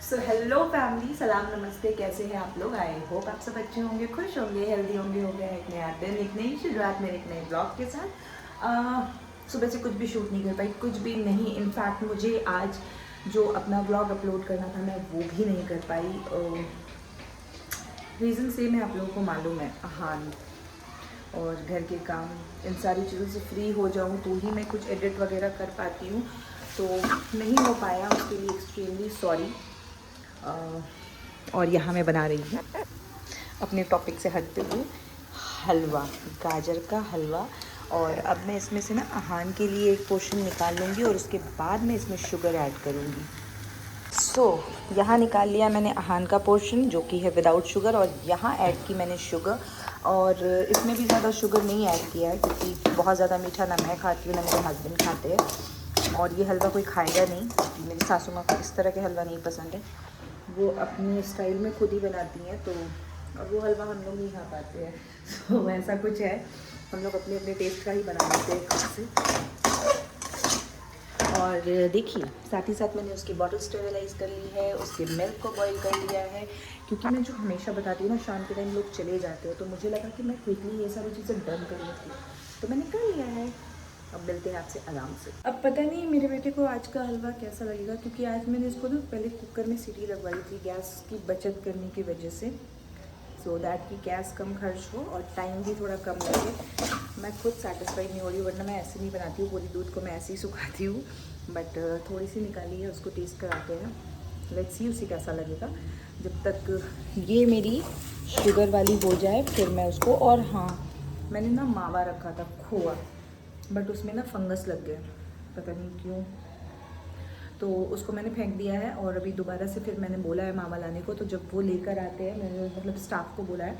So hello family, सलाम नमस्ते। कैसे हैं आप लोग? आई होप आप सब अच्छे होंगे, खुश होंगे, हेल्दी होंगे। हो गया एक नया दिन, एक नई शुरुआत मेरे एक नए ब्लॉग के साथ। सुबह से कुछ भी शूट नहीं कर पाई, कुछ भी नहीं। इनफैक्ट मुझे आज जो अपना ब्लॉग अपलोड करना था मैं वो भी नहीं कर पाई। रीज़न सेम है, आप लोगों को मालूम है। हाँ, और घर के काम, इन सारी चीज़ों से फ्री हो जाऊँ तो ही मैं कुछ एडिट वगैरह कर पाती हूँ, तो नहीं हो पाया। उसके लिए एक्सट्रीमली सॉरी। और यहाँ मैं बना रही हूँ अपने टॉपिक से हटते हुए हलवा, गाजर का हलवा। और अब मैं इसमें से ना अहान के लिए एक पोर्शन निकाल लूँगी और उसके बाद मैं इसमें शुगर ऐड करूँगी। यहाँ निकाल लिया मैंने अहान का पोर्शन जो कि है विदाउट शुगर, और यहाँ ऐड की मैंने शुगर। और इसमें भी ज़्यादा शुगर नहीं ऐड किया है क्योंकि बहुत ज़्यादा मीठा ना मैं खाती हूँ ना मेरे हस्बैंड खाते हैं, और ये हलवा कोई खाएगा नहीं। मेरी सासू माँ को इस तरह के हलवा नहीं पसंद है, वो अपने स्टाइल में खुद ही बनाती हैं, तो और वो हलवा हम लोग नहीं खा पाते हैं। तो ऐसा कुछ है, हम लोग अपने अपने टेस्ट का ही बना लेते हैं खुद से। और देखिए, साथ ही साथ मैंने उसकी बॉटल स्टेरिलाइज़ कर ली है, उसके मिल्क को बॉईल कर लिया है, क्योंकि मैं जो हमेशा बताती हूँ ना, शाम के टाइम लोग चले जाते हो, तो मुझे लगा कि मैं क्विकली ये सारी चीज़ें डन कर लेती हूँ, तो मैंने कर लिया है। अब मिलते हैं आपसे आराम से। अब पता नहीं मेरे बेटे को आज का हलवा कैसा लगेगा, क्योंकि आज मैंने इसको ना पहले कुकर में सीटी लगवाई थी गैस की बचत करने की वजह से, सो दैट कि गैस कम खर्च हो और टाइम भी थोड़ा कम लगे। मैं खुद सेटिस्फाइड नहीं हो रही हूँ, वरना मैं ऐसे नहीं बनाती हूँ, पूरी दूध को मैं ऐसे ही सुखाती हूँ, बट थोड़ी सी निकाली है, उसको टेस्ट कराते हैं। लेट्स सी उसे कैसा लगेगा। जब तक ये मेरी शुगर वाली हो जाए फिर मैं उसको। और हाँ, मैंने ना मावा रखा था, खोआ, बट उसमें ना फंगस लग गया, पता नहीं क्यों, तो उसको मैंने फेंक दिया है। और अभी दोबारा से फिर मैंने बोला है मावा लाने को, तो जब वो लेकर आते हैं, मैंने मतलब स्टाफ को बोला है,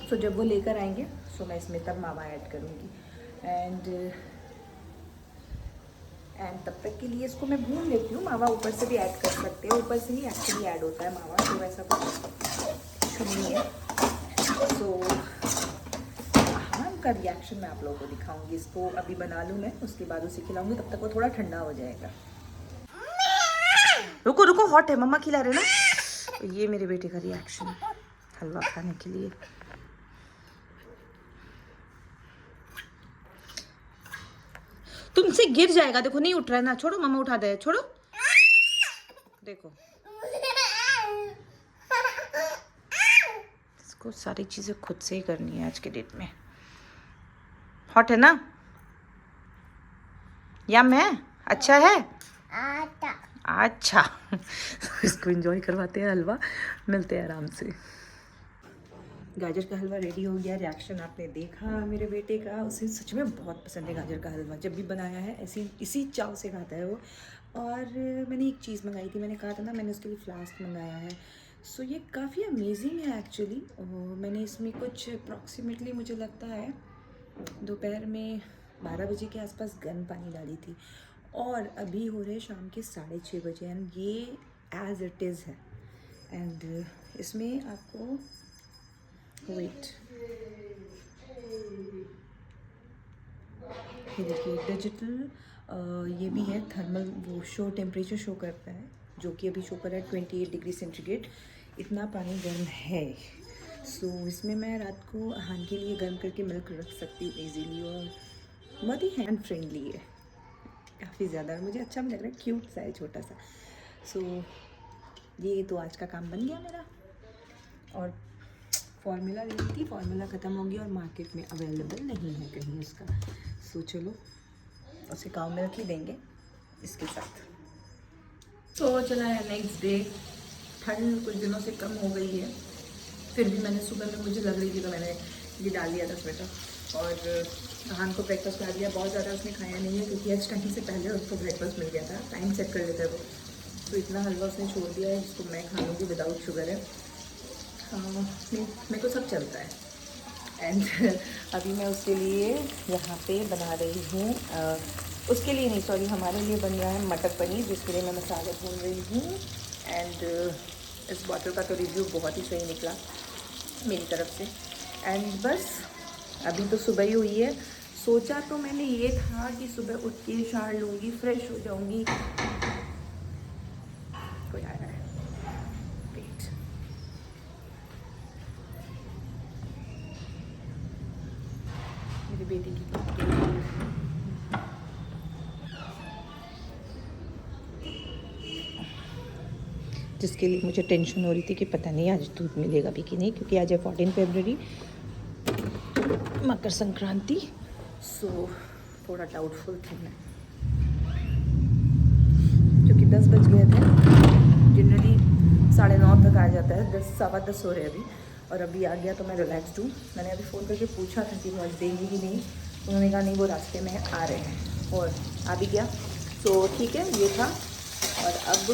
तो जब वो लेकर आएंगे सो मैं इसमें तब मावा ऐड करूँगी। एंड तब तक के लिए इसको मैं भून लेती हूँ। मावा ऊपर से भी ऐड कर सकते हैं, ऊपर से ही एक्चुअली ऐड होता है मावा, तो वैसा कुछ नहीं है। सो हाँ, का रिएक्शन मैं आप लोगों को दिखाऊंगी। इसको अभी बना लूँ मैं, उसके बाद उसे खिलाऊंगी, तब तक वो थोड़ा ठंडा हो जाएगा। रुको रुको, हॉट है, मम्मा खिला रहे ना। ये मेरे बेटे का रिएक्शन हलवा खाने के लिए। तुमसे गिर जाएगा, देखो नहीं उठ रहा है ना, छोड़ो, मम्मा उठा दे, छोड़ो। देखो, इसको सारी चीजें खुद से ही करनी है आज के डेट में। हॉट है ना? या मैं अच्छा है? अच्छा। इसको एंजॉय करवाते हैं हलवा, मिलते हैं आराम से। गाजर का हलवा रेडी हो गया। रिएक्शन आपने देखा मेरे बेटे का, उसे सच में बहुत पसंद है गाजर का हलवा। जब भी बनाया है ऐसी इसी चाव से खाता है वो। और मैंने एक चीज़ मंगाई थी, मैंने कहा था ना, मैंने उसके लिए फ्लास्क मंगाया है। सो ये काफ़ी अमेजिंग है एक्चुअली। मैंने इसमें कुछ अप्रॉक्सीमेटली मुझे लगता है दोपहर में 12 बजे के आसपास गर्म पानी डाली थी, और अभी हो रहे शाम के 6:30 बजे, एंड ये एज़ इट इज़ है। एंड इसमें आपको वेट, ये देखिए डिजिटल ये भी है, थर्मल वो शो टेम्परेचर शो करता है, जो कि अभी शो कर रहा है 28 डिग्री सेंटीग्रेड। इतना पानी गर्म है। सो इसमें मैं रात को अहान के लिए गर्म करके मिल्क रख सकती हूँ ईजीली, और बहुत ही हैंड फ्रेंडली है काफ़ी ज़्यादा। मुझे अच्छा भी लग रहा है, क्यूट सा है, छोटा सा। सो ये तो आज का काम बन गया मेरा। और फार्मूला ली थी, फार्मूला ख़त्म हो गया और मार्केट में अवेलेबल नहीं है कहीं उसका। सो चलो उसे काउ मिल्क ही देंगे इसके साथ। तो चला है नेक्स्ट डे। ठंड कुछ दिनों से कम हो गई है, फिर भी मैंने सुबह में मुझे लग रही थी तो मैंने ये डाल दिया 10 स्वेटर। और अहान को ब्रेकफास्ट डाल दिया। बहुत ज़्यादा उसने खाया नहीं है क्योंकि आज टाइम से पहले उसको ब्रेकफास्ट मिल गया था, टाइम सेट कर लेता है वो, तो इतना हलवा उसने छोड़ दिया है जिसको मैं खा लूँगी, विदाउट शुगर है। हाँ, मेरे को सब चलता है। एंड अभी मैं उसके लिए यहाँ पे बना रही हूँ, उसके लिए नहीं, सॉरी, हमारे लिए बन रहा है मटर पनीर, जिसके लिए मैं मसाले भून रही हूँ। एंड इस बॉटल का तो रिव्यू बहुत ही सही निकला मेरी तरफ से। एंड बस अभी तो सुबह ही हुई है। सोचा तो मैंने ये था कि सुबह उठ के शावर लूँगी, फ्रेश हो जाऊँगी। कोई आ रहा है। बेटी के लिए। जिसके लिए मुझे टेंशन हो रही थी कि पता नहीं आज दूध मिलेगा भी कि नहीं, क्योंकि आज है 14 फरवरी, मकर संक्रांति। सो थोड़ा डाउटफुल थी मैं, क्योंकि 10 बज गए थे। जनरली 9:30 तक आ जाता है, 10 सवा 10 हो रहे अभी, और अभी आ गया तो मैं रिलैक्सड हूँ। मैंने अभी फ़ोन करके पूछा था कि वो आज देंगे कि नहीं, उन्होंने कहा नहीं वो रास्ते में आ रहे हैं, और आ भी गया। सो ठीक है, ये था। और अब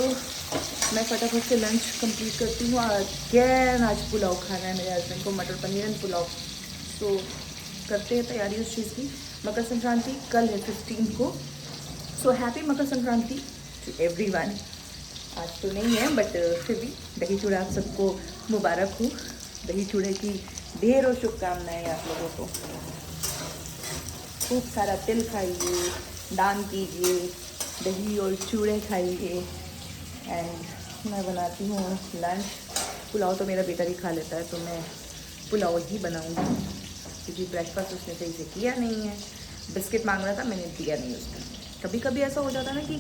मैं फटाफट से लंच कंप्लीट करती हूँ। अगेन आज पुलाव खाना है मेरे हस्बैंड को, मटर पनीर एंड पुलाव। सो करते हैं तैयारी उस चीज़ की। मकर संक्रांति कल है 15 को। So happy Makar Sankranti to everyone. आज तो नहीं है बट फिर भी दही चूड़ा आप सबको मुबारक हो। दही चूड़े की ढेरों शुभकामनाएं आप लोगों को। खूब सारा तिल खाइए, दान कीजिए, दही और चूड़े खाइए। एंड मैं बनाती हूँ लंच। पुलाव तो मेरा बेटा भी खा लेता है, तो मैं पुलाव ही बनाऊँगी, क्योंकि ब्रेकफास्ट उसने सही से किया नहीं है। बिस्किट मांग रहा था, मैंने दिया नहीं उसको। कभी कभी ऐसा हो जाता है ना कि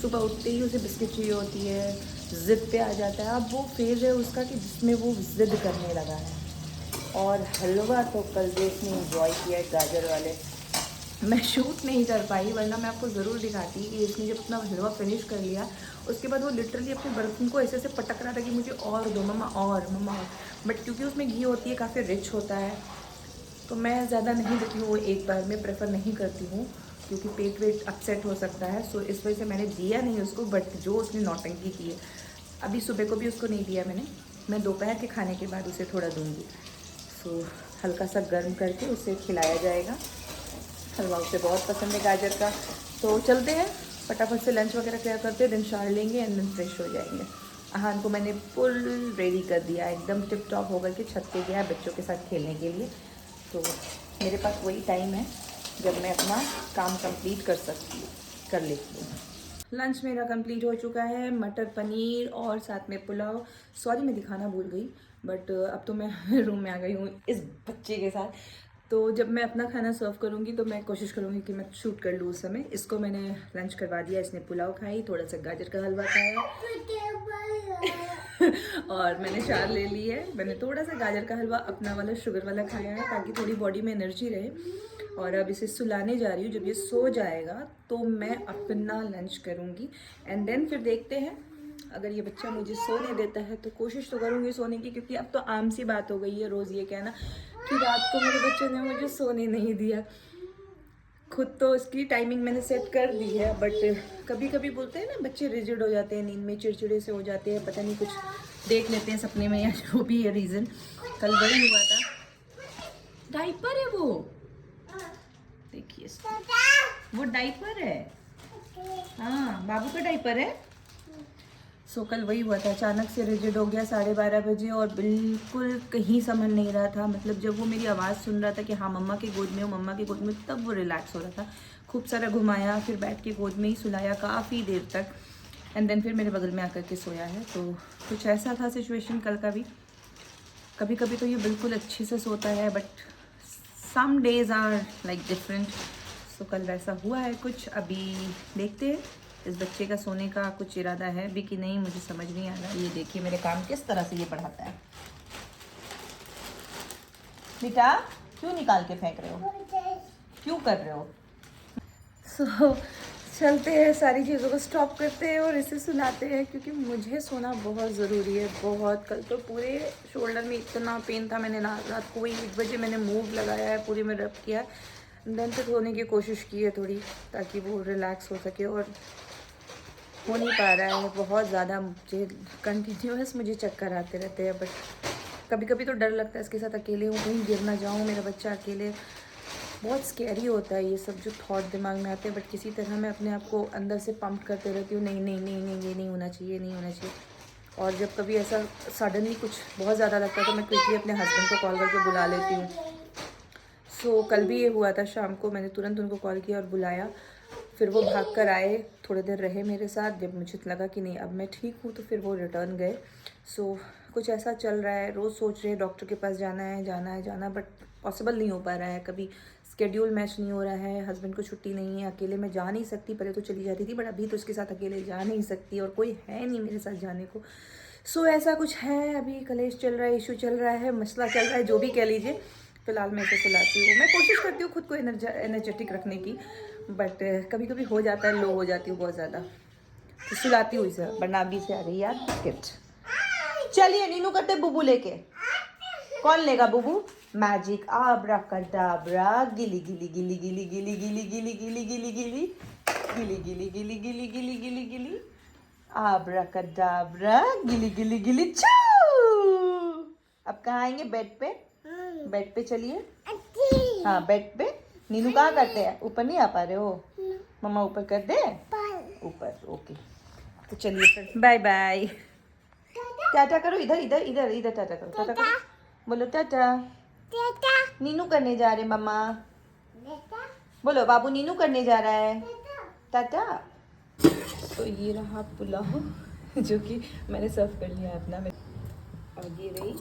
सुबह उठते ही उसे बिस्किट चाहिए होती है, ज़िद पे आ जाता है। अब वो फेज़ है उसका कि जिसमें वो ज़िद करने लगा है। और हलवा तो कल उसने इंजॉय किया है, गाजर वाले। मैं शूट नहीं कर पाई, वरना मैं आपको ज़रूर दिखाती कि इसने जब अपना हलवा फिनिश कर लिया, उसके बाद वो लिटरली अपने बर्तन को ऐसे ऐसे पटक रहा था कि मुझे और दो मम्मा, और मम्मा और। बट क्योंकि उसमें घी होती है, काफ़ी रिच होता है, तो मैं ज़्यादा नहीं देती हूँ, वो एक बार में प्रेफर नहीं करती हूँ, क्योंकि पेट वेट अपसेट हो सकता है। सो इस वजह से मैंने दिया नहीं उसको। बट जो उसने नौटंकी की है, अभी सुबह को भी उसको नहीं दिया मैंने। मैं दोपहर के खाने के बाद उसे थोड़ा दूँगी। सो हल्का सा गर्म करके उसे खिलाया जाएगा। हलवा उसे बहुत पसंद है गाजर का। तो चलते हैं फटाफट से लंच वगैरह क्या करते हैं, देन शावर लेंगे एंड देन फ्रेश हो जाएंगे। अहान को मैंने फुल रेडी कर दिया, एकदम टिप टॉप होकर के छत पे गया है बच्चों के साथ खेलने के लिए। तो मेरे पास वही टाइम है जब मैं अपना काम कंप्लीट कर लेती हूँ। लंच मेरा कंप्लीट हो चुका है, मटर पनीर और साथ में पुलाव। सॉरी मैं दिखाना भूल गई, बट अब तो मैं रूम में आ गई हूँ इस बच्चे के साथ। तो जब मैं अपना खाना सर्व करूँगी तो मैं कोशिश करूँगी कि मैं शूट कर लूँ उस समय। इसको मैंने लंच करवा दिया, इसने पुलाव खाई, थोड़ा सा गाजर का हलवा खाया और मैंने चार ले ली है। मैंने थोड़ा सा गाजर का हलवा अपना वाला शुगर वाला खाया है, ताकि थोड़ी बॉडी में एनर्जी रहे। और अब इसे सुलाने जा रही हूँ। जब ये सो जाएगा तो मैं अपना लंच करूँगी एंड देन फिर देखते हैं। अगर ये बच्चा मुझे सोने देता है तो कोशिश तो करूँगी सोने की, क्योंकि अब तो आम सी बात हो गई है रोज़ ये कहना कि रात को मेरे बच्चे ने मुझे सोने नहीं दिया। खुद तो इसकी टाइमिंग मैंने सेट कर दी है, बट कभी कभी बोलते हैं ना बच्चे रिजिड हो जाते हैं, नींद में चिड़चिड़े से हो जाते हैं, पता नहीं कुछ देख लेते हैं सपने में या जो भी है रीज़न। कल वही हुआ था। डाइपर है वो, देखिए वो डाइपर है। हाँ बाबू का डाइपर है। सो कल वही हुआ था, अचानक से रिजिड हो गया 12:30 बजे, और बिल्कुल कहीं संभल नहीं रहा था। मतलब जब वो मेरी आवाज़ सुन रहा था कि हाँ मम्मा की गोद में हो, मम्मा की गोद में, तब वो रिलैक्स हो रहा था। खूब सारा घुमाया, फिर बैठ के गोद में ही सुलाया काफ़ी देर तक, एंड देन फिर मेरे बगल में आकर के सोया है। तो कुछ ऐसा था सिचुएशन कल का भी। कभी कभी तो ये बिल्कुल अच्छे से सोता है, but some days are like different. So कल वैसा हुआ है कुछ। अभी देखते हैं इस बच्चे का सोने का कुछ इरादा है भी कि नहीं, मुझे समझ नहीं आ रहा। ये देखिए मेरे काम किस तरह से ये बढ़ाता है। बेटा क्यों निकाल के फेंक रहे हो, क्यों कर रहे हो? सो चलते हैं, सारी चीज़ों को स्टॉप करते हैं और इसे सुलाते हैं, क्योंकि मुझे सोना बहुत ज़रूरी है, बहुत। कल तो पूरे शोल्डर में इतना पेन था, मैंने रात को वही 1 बजे मैंने मूव लगाया है, पूरे में रब किया है, देन फिर सोने की कोशिश की है थोड़ी, ताकि वो रिलैक्स हो सके। और हो नहीं पा रहा है, बहुत ज़्यादा मुझे कंटिन्यूस मुझे चक्कर आते रहते हैं। बट कभी कभी तो डर लगता है इसके साथ अकेले हूँ, कहीं गिर ना जाऊँ, मेरा बच्चा अकेले। बहुत स्कैरी होता है ये सब जो थॉट दिमाग में आते हैं, बट किसी तरह मैं अपने आप को अंदर से पंप करते रहती हूँ, नहीं नहीं नहीं नहीं ये नहीं होना चाहिए, नहीं होना चाहिए। और जब कभी ऐसा सडनली कुछ बहुत ज़्यादा लगता है तो मैं क्विकली अपने हस्बैंड को कॉल करके बुला लेती हूँ। सो कल भी ये हुआ था, शाम को मैंने तुरंत उनको कॉल किया और बुलाया। फिर वो भाग कर आए, थोड़ी देर रहे मेरे साथ। जब मुझे लगा कि नहीं अब मैं ठीक हूँ, तो फिर वो रिटर्न गए। सो कुछ ऐसा चल रहा है, रोज़ सोच रहे हैं डॉक्टर के पास जाना है, बट पॉसिबल नहीं हो पा रहा है। कभी स्केड्यूल मैच नहीं हो रहा है, हस्बैंड को छुट्टी नहीं है, अकेले मैं जा नहीं सकती, पहले तो चली जाती थी बट अभी तो उसके साथ अकेले जा नहीं सकती और कोई है नहीं मेरे साथ जाने को। सो ऐसा कुछ है, अभी कलेश चल रहा है, इशू चल रहा है, मसला चल रहा है, जो भी कह लीजिए। फिलहाल मैं इसे सुलाती हूँ। मैं कोशिश करती हूँ खुद को एनर्जेटिक रखने की, बट कभी कभी हो जाता है, लो हो जाती हूँ बहुत ज़्यादा, तो सुलाती हूँ इसे। बरनाबी से आ गई यार बिस्किट। चलिए नीनू करते बुबू लेके। कौन लेगा बुबू? मैजिक आब्राकडाब्रा, गिली गिली गिली गिली गिली गिली गिली गिली गिली गिली गिली गिली गिली गिली गिली गिली गिली आब्राकडाब्रा, गिली गिली गिली चू। अब कहाँ आएंगे? बेड पे। बेड पे चलिए। हाँ बेड पे। नीनू कहाँ करते हैं? ऊपर नहीं आ पा रहे हो? मम्मा ऊपर कर दे? ऊपर, ओके। तो चलिए फिर बाय बाय। टाटा करो, इधर इधर इधर इधर टाटा करो, टाटा करो, बोलो टाटा। नीनू करने जा रहे मम्मा, बोलो बाबू नीनू करने जा रहा है, टाटा। तो ये रहा पुलाव जो कि मैंने सर्व कर लिया अपना। और ये रही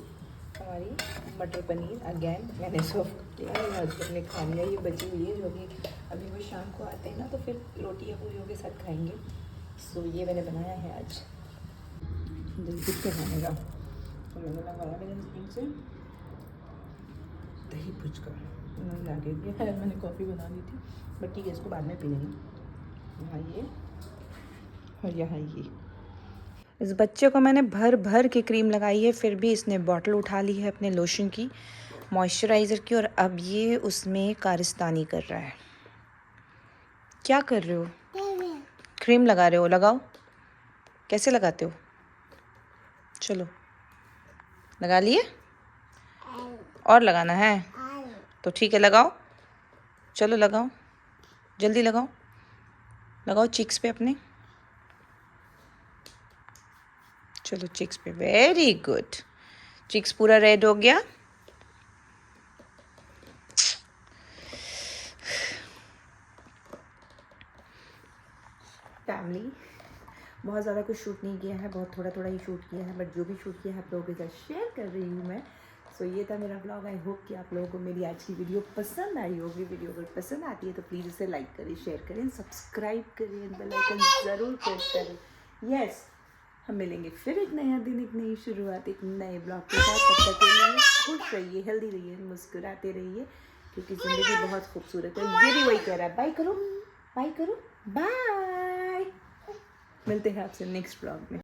हमारी मटर पनीर, अगेन मैंने सर्व कर लिया, हस्बैंड ने खा लिया, ये बची हुई है जो कि अभी वो शाम को आते हैं ना तो फिर रोटी या पूरियों के साथ खाएंगे। सो ये मैंने बनाया है आज दिल के खाने का। तो मैंने लगाया मेरे हस्बैंड से दही भुज कर लाके दिया है। मैंने कॉफ़ी बना ली थी बट ठीक है, इसको बाद में पी लेंगे। यहाँ ये और यहाँ ये। इस बच्चे को मैंने भर भर के क्रीम लगाई है, फिर भी इसने बॉटल उठा ली है अपने लोशन की, मॉइस्चराइज़र की, और अब ये उसमें कारस्तानी कर रहा है। क्या कर रहे हो? क्रीम लगा रहे हो? लगाओ। कैसे लगाते हो? चलो लगा लिए? और लगाना है तो ठीक है, लगाओ। चलो लगाओ, जल्दी लगाओ, लगाओ चिक्स पे अपने। चलो चिक्स पे, वेरी गुड। चिक्स पूरा रेड हो गया। फैमिली बहुत ज़्यादा कुछ शूट नहीं किया है, बहुत थोड़ा थोड़ा ही शूट किया है, बट जो भी शूट किया है आप लोगों के साथ शेयर कर रही हूँ मैं। सो ये था मेरा ब्लॉग। आई होप कि आप लोगों को मेरी आज की वीडियो पसंद आई होगी। वीडियो अगर पसंद आती है तो प्लीज़ इसे लाइक करें, शेयर करें, सब्सक्राइब करें, बेल आइकन ज़रूर प्रेस करें। यस, हम मिलेंगे फिर एक नया दिन, एक नई शुरुआत, एक नए ब्लॉग के साथ। तब तक के लिए खुश रहिए, हेल्दी रहिए, मुस्कुराते रहिए, क्योंकि ज़िंदगी बहुत खूबसूरत है। ये भी वही कह रहा है, बाय करो, बाय करो, बाय। मिलते हैं आपसे नेक्स्ट ब्लॉग में।